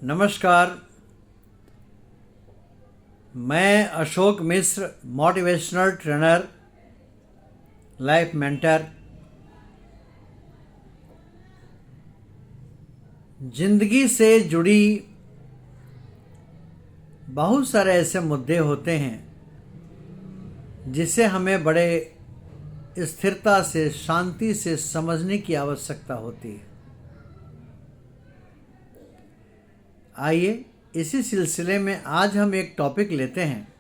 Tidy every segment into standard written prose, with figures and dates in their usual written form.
नमस्कार। मैं Ashok Mishra, motivational trainer, life mentor. जिंदगी से जुड़ी बहुत सारे ऐसे मुद्दे होते हैं जिसे हमें बड़े स्थिरता से, शांति से समझने की आवश्यकता होती है। आइए इसी सिलसिले में आज हम एक टॉपिक लेते हैं।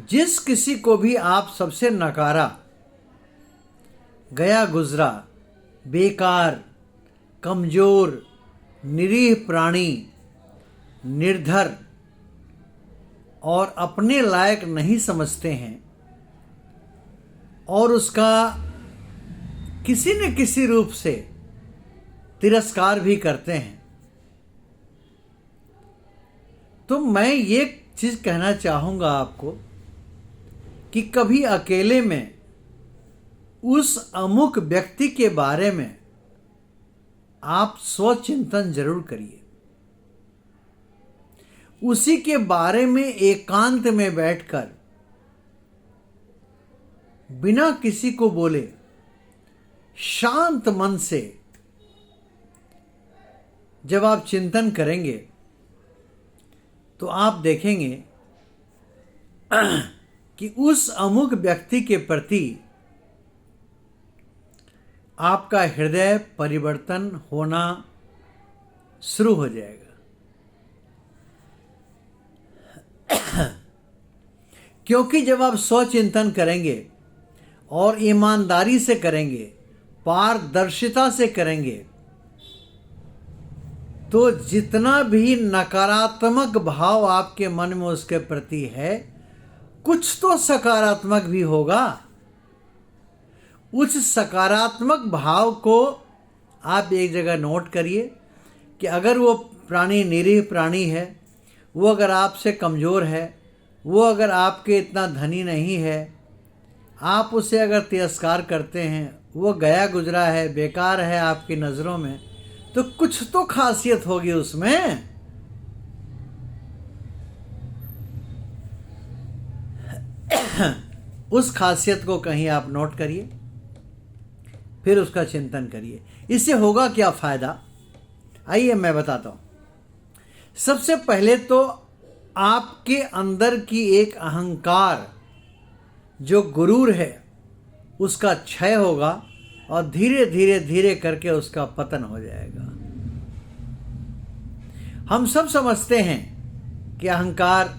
जिस किसी को भी आप सबसे नकारा, गया गुजरा, बेकार, कमजोर, निरीह प्राणी, निर्धर और अपने लायक नहीं समझते हैं और उसका किसी न किसी रूप से तिरस्कार भी करते हैं, तो मैं ये चीज़ कहना चाहूँगा आपको कि कभी अकेले में उस अमुक व्यक्ति के बारे में आप स्वचिंतन जरूर करिए। उसी के बारे में एकांत में बैठकर बिना किसी को बोले शांत मन से जब आप चिंतन करेंगे तो आप देखेंगे कि उस अमुक व्यक्ति के प्रति आपका हृदय परिवर्तन होना शुरू हो जाएगा। क्योंकि जब आप स्वचिंतन करेंगे और ईमानदारी से करेंगे, पारदर्शिता से करेंगे, तो जितना भी नकारात्मक भाव आपके मन में उसके प्रति है, कुछ तो सकारात्मक भी होगा। उस सकारात्मक भाव को आप एक जगह नोट करिए कि अगर वो प्राणी निरीह प्राणी है, वो अगर आपसे कमज़ोर है, वो अगर आपके इतना धनी नहीं है, आप उसे अगर तिरस्कार करते हैं, वो गया गुजरा है, बेकार है आपकी नज़रों में, तो कुछ तो खासियत होगी उसमें। उस खासियत को कहीं आप नोट करिए, फिर उसका चिंतन करिए। इससे होगा क्या फ़ायदा, आइए मैं बताता हूँ। सबसे पहले तो आपके अंदर की एक अहंकार, जो गुरूर है, उसका क्षय होगा और धीरे धीरे धीरे करके उसका पतन हो जाएगा। हम सब समझते हैं कि अहंकार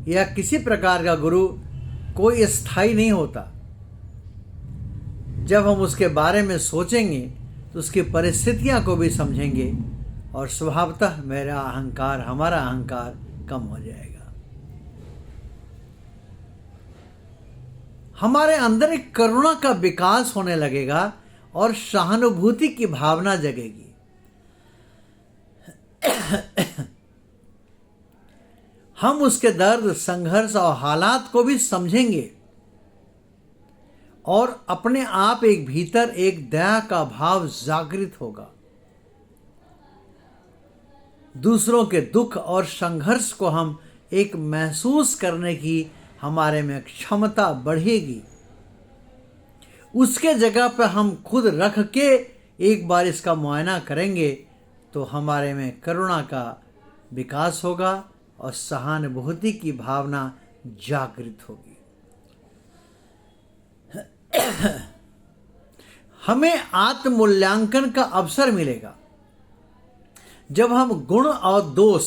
या किसी प्रकार का गुरु कोई स्थायी नहीं होता। जब हम उसके बारे में सोचेंगे तो उसकी परिस्थितियां को भी समझेंगे और स्वभावतः हमारा अहंकार कम हो जाएगा। हमारे अंदर एक करुणा का विकास होने लगेगा और सहानुभूति की भावना जगेगी। हम उसके दर्द, संघर्ष और हालात को भी समझेंगे और अपने आप एक भीतर एक दया का भाव जागृत होगा। दूसरों के दुख और संघर्ष को हम एक महसूस करने की हमारे में क्षमता बढ़ेगी। उसके जगह पर हम खुद रख के एक बार इसका मुआयना करेंगे तो हमारे में करुणा का विकास होगा और सहानुभूति की भावना जागृत होगी। हमें आत्ममूल्यांकन का अवसर मिलेगा। जब हम गुण और दोष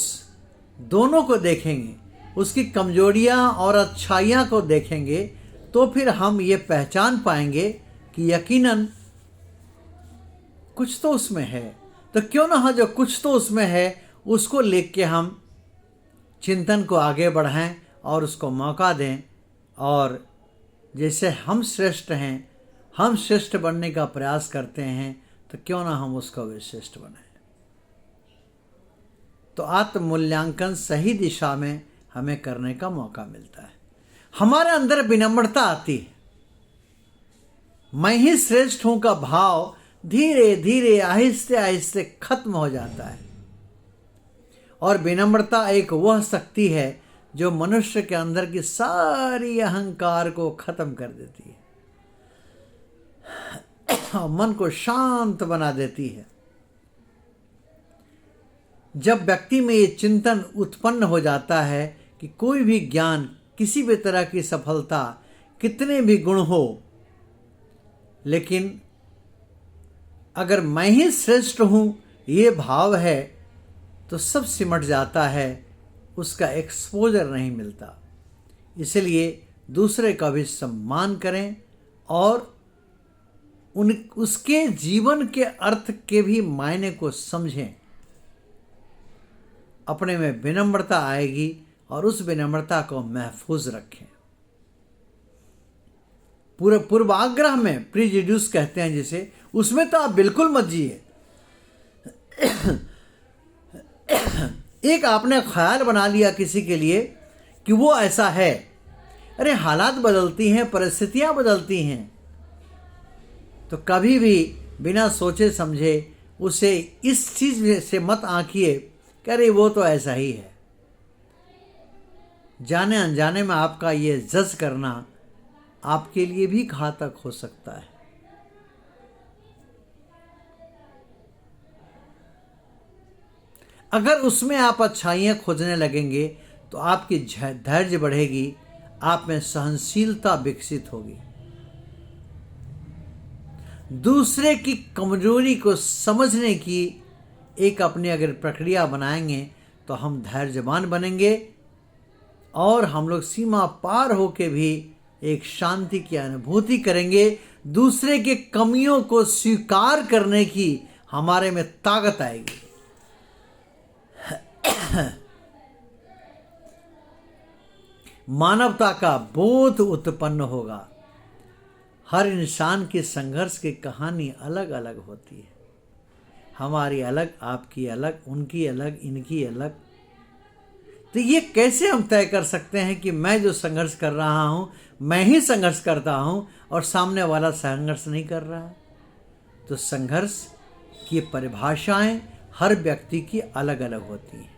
दोनों को देखेंगे, उसकी कमजोरियां और अच्छाइयां को देखेंगे, तो फिर हम ये पहचान पाएंगे कि यकीनन कुछ तो उसमें है। तो क्यों ना जो कुछ तो उसमें है उसको लेके के हम चिंतन को आगे बढ़ाएं और उसको मौका दें, और जैसे हम श्रेष्ठ हैं, हम श्रेष्ठ बनने का प्रयास करते हैं, तो क्यों ना हम उसको विशिष्ट बनाएं। तो आत्ममूल्यांकन सही दिशा में हमें करने का मौका मिलता है। हमारे अंदर विनम्रता आती है। मैं ही श्रेष्ठ हूं का भाव धीरे धीरे आहिस्ते आहिस्ते खत्म हो जाता है। और विनम्रता एक वह शक्ति है जो मनुष्य के अंदर की सारी अहंकार को खत्म कर देती है और मन को शांत बना देती है। जब व्यक्ति में ये चिंतन उत्पन्न हो जाता है कि कोई भी ज्ञान, किसी भी तरह की सफलता, कितने भी गुण हो, लेकिन अगर मैं ही श्रेष्ठ हूं ये भाव है तो सब सिमट जाता है, उसका एक्सपोजर नहीं मिलता। इसलिए दूसरे का भी सम्मान करें और उसके जीवन के अर्थ के भी मायने को समझें। अपने में विनम्रता आएगी और उस विनम्रता को महफूज रखें। पूर्वाग्रह में प्रीजुडिस कहते हैं जिसे, उसमें तो आप बिल्कुल मत जिए। एक आपने ख्याल बना लिया किसी के लिए कि वो ऐसा है। अरे हालात बदलती हैं, परिस्थितियां बदलती हैं, तो कभी भी बिना सोचे समझे उसे इस चीज से मत आंकिए कि अरे वो तो ऐसा ही है। जाने अनजाने में आपका ये जज करना आपके लिए भी घातक हो सकता है। अगर उसमें आप अच्छाइयां खोजने लगेंगे तो आपकी धैर्य बढ़ेगी, आप में सहनशीलता विकसित होगी। दूसरे की कमजोरी को समझने की एक अपनी अगर प्रक्रिया बनाएंगे तो हम धैर्यवान बनेंगे और हम लोग सीमा पार होके भी एक शांति की अनुभूति करेंगे। दूसरे के कमियों को स्वीकार करने की हमारे में ताकत आएगी। मानवता का बोध उत्पन्न होगा। हर इंसान की संघर्ष की कहानी अलग अलग होती है। हमारी अलग, आपकी अलग, उनकी अलग, इनकी अलग। तो ये कैसे हम तय कर सकते हैं कि मैं जो संघर्ष कर रहा हूं मैं ही संघर्ष करता हूं और सामने वाला संघर्ष नहीं कर रहा है? तो संघर्ष की परिभाषाएं हर व्यक्ति की अलग अलग होती हैं।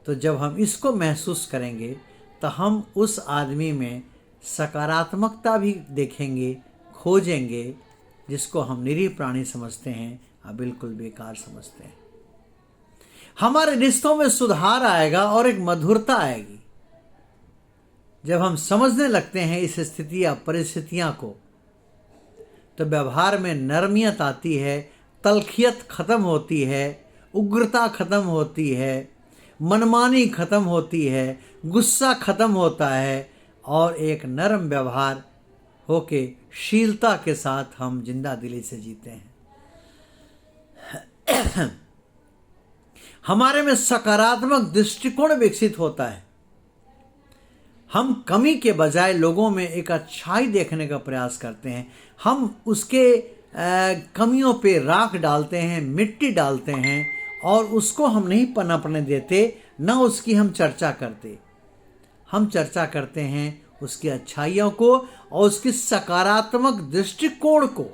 तो जब हम इसको महसूस करेंगे तो हम उस आदमी में सकारात्मकता भी देखेंगे, खोजेंगे, जिसको हम निरीह प्राणी समझते हैं और बिल्कुल बेकार समझते हैं। हमारे रिश्तों में सुधार आएगा और एक मधुरता आएगी। जब हम समझने लगते हैं इस स्थिति या परिस्थितियां को, तो व्यवहार में नरमियत आती है, तलखियत खत्म होती है, उग्रता खत्म होती है, मनमानी खत्म होती है, गुस्सा खत्म होता है और एक नरम व्यवहार होके शीलता के साथ हम जिंदा दिली से जीते हैं। हमारे में सकारात्मक दृष्टिकोण विकसित होता है। हम कमी के बजाय लोगों में एक अच्छाई देखने का प्रयास करते हैं। हम उसके कमियों पे राख डालते हैं, मिट्टी डालते हैं और उसको हम नहीं पनपने देते, न उसकी हम चर्चा करते। हम चर्चा करते हैं उसकी अच्छाइयों को और उसकी सकारात्मक दृष्टिकोण को।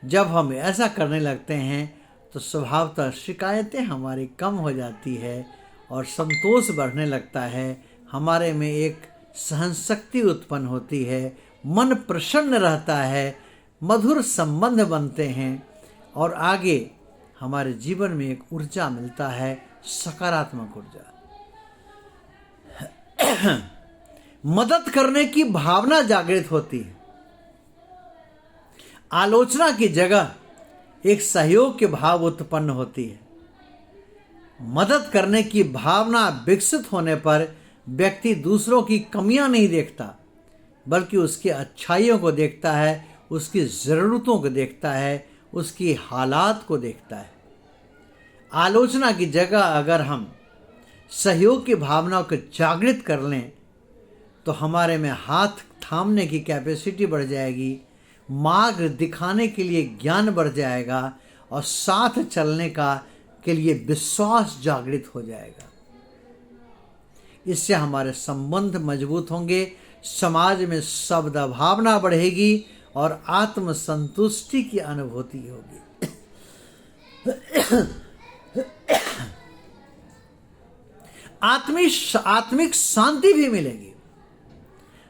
जब हम ऐसा करने लगते हैं तो स्वभावतः शिकायतें हमारी कम हो जाती है और संतोष बढ़ने लगता है। हमारे में एक सहनशक्ति उत्पन्न होती है, मन प्रसन्न रहता है, मधुर संबंध बनते हैं और आगे हमारे जीवन में एक ऊर्जा मिलता है, सकारात्मक ऊर्जा। मदद करने की भावना जागृत होती है। आलोचना की जगह एक सहयोग के भाव उत्पन्न होती है। मदद करने की भावना विकसित होने पर व्यक्ति दूसरों की कमियां नहीं देखता, बल्कि उसकी अच्छाइयों को देखता है, उसकी ज़रूरतों को देखता है, उसकी हालात को देखता है। आलोचना की जगह अगर हम सहयोग की भावना को जागृत कर लें तो हमारे में हाथ थामने की कैपेसिटी बढ़ जाएगी, मार्ग दिखाने के लिए ज्ञान बढ़ जाएगा और साथ चलने का के लिए विश्वास जागृत हो जाएगा। इससे हमारे संबंध मजबूत होंगे, समाज में सद्भावना बढ़ेगी और आत्मसंतुष्टि की अनुभूति होगी। आत्मिक शांति भी मिलेगी।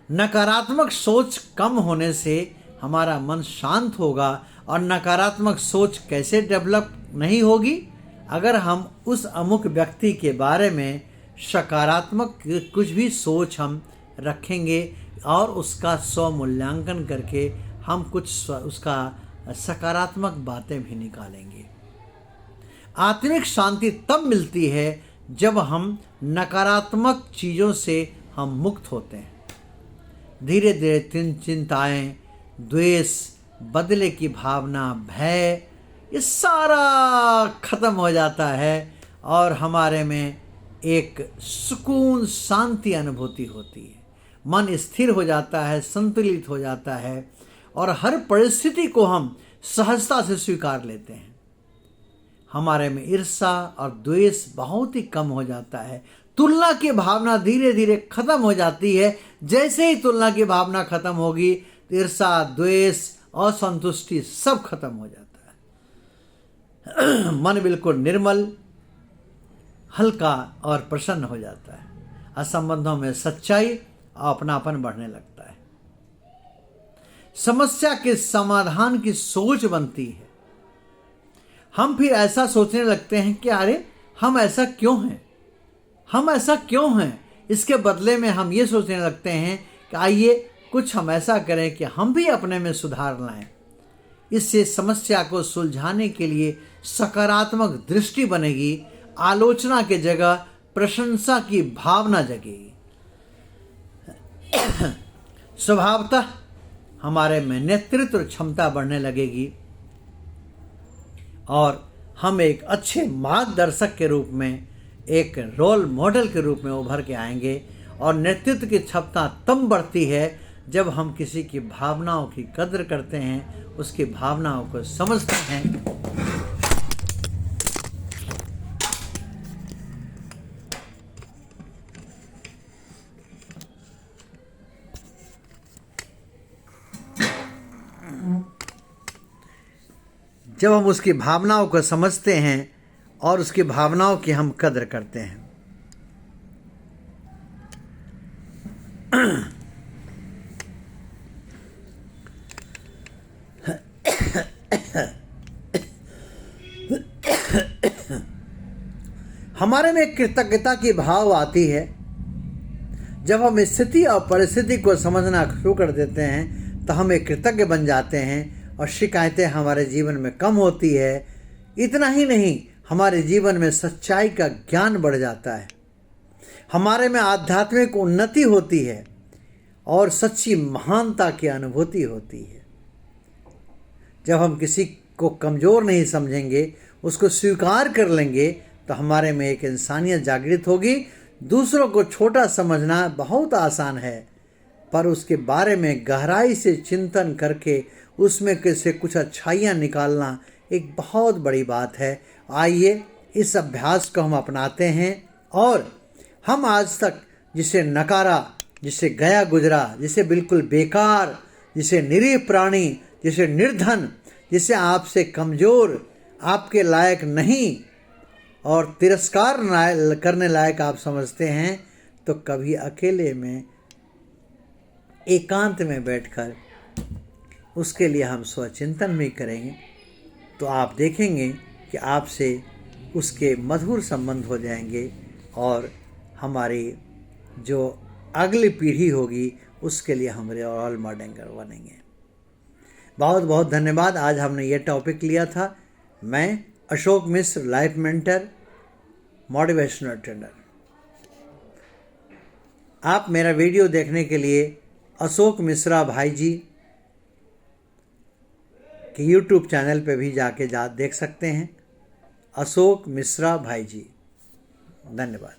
नकारात्मक सोच कम होने से हमारा मन शांत होगा। और नकारात्मक सोच कैसे डेवलप नहीं होगी? अगर हम उस अमुक व्यक्ति के बारे में सकारात्मक कुछ भी सोच हम रखेंगे और उसका स्वमूल्यांकन करके हम कुछ उसका सकारात्मक बातें भी निकालेंगे। आत्मिक शांति तब मिलती है जब हम नकारात्मक चीज़ों से हम मुक्त होते हैं। धीरे धीरे चिंताएं, द्वेष, बदले की भावना, भय, ये सारा खत्म हो जाता है और हमारे में एक सुकून, शांति अनुभूति होती है। मन स्थिर हो जाता है, संतुलित हो जाता है और हर परिस्थिति को हम सहजता से स्वीकार लेते हैं। हमारे में ईर्ष्या और द्वेष बहुत ही कम हो जाता है। तुलना की भावना धीरे धीरे खत्म हो जाती है। जैसे ही तुलना की भावना खत्म होगी, ईर्ष्या, द्वेष, असंतुष्टि सब खत्म हो जाता है। मन बिल्कुल निर्मल, हल्का और प्रसन्न हो जाता है। संबंधों में सच्चाई और अपनापन बढ़ने लगता है। समस्या के समाधान की सोच बनती है। हम फिर ऐसा सोचने लगते हैं कि अरे हम ऐसा क्यों हैं, हम ऐसा क्यों हैं। इसके बदले में हम ये सोचने लगते हैं कि आइए कुछ हम ऐसा करें कि हम भी अपने में सुधार लाएं। इससे समस्या को सुलझाने के लिए सकारात्मक दृष्टि बनेगी। आलोचना के जगह प्रशंसा की भावना जगेगी। स्वभावतः हमारे में नेतृत्व क्षमता बढ़ने लगेगी और हम एक अच्छे मार्गदर्शक के रूप में, एक रोल मॉडल के रूप में उभर के आएंगे। और नेतृत्व की क्षमता तब बढ़ती है जब हम किसी की भावनाओं की कद्र करते हैं, उसकी भावनाओं को समझते हैं। जब हम उसकी भावनाओं को समझते हैं और उसकी भावनाओं की हम कद्र करते हैं। हमारे में कृतज्ञता की भाव आती है जब हम स्थिति और परिस्थिति को समझना शुरू कर देते हैं, तो हम एक कृतज्ञ बन जाते हैं और शिकायतें हमारे जीवन में कम होती है। इतना ही नहीं, हमारे जीवन में सच्चाई का ज्ञान बढ़ जाता है, हमारे में आध्यात्मिक उन्नति होती है और सच्ची महानता की अनुभूति होती है। जब हम किसी को कमज़ोर नहीं समझेंगे, उसको स्वीकार कर लेंगे, तो हमारे में एक इंसानियत जागृत होगी। दूसरों को छोटा समझना बहुत आसान है, पर उसके बारे में गहराई से चिंतन करके उसमें से कुछ अच्छाइयाँ निकालना एक बहुत बड़ी बात है। आइए इस अभ्यास को हम अपनाते हैं और हम आज तक जिसे नकारा, जिसे गया गुजरा, जिसे बिल्कुल बेकार, जिसे निरीह प्राणी, जिसे निर्धन, जिसे आपसे कमज़ोर, आपके लायक नहीं और तिरस्कार करने लायक आप समझते हैं, तो कभी अकेले में एकांत में बैठकर उसके लिए हम स्वचिंतन भी करेंगे, तो आप देखेंगे कि आपसे उसके मधुर संबंध हो जाएंगे और हमारी जो अगली पीढ़ी होगी उसके लिए हम रोल मॉडल बनेंगे। बहुत बहुत धन्यवाद। आज हमने ये टॉपिक लिया था। मैं Ashok Mishra, life mentor, motivational trainer. आप मेरा वीडियो देखने के लिए अशोक मिश्रा भाई जी के यूट्यूब चैनल पे भी जाके देख सकते हैं। अशोक मिश्रा भाई जी, धन्यवाद।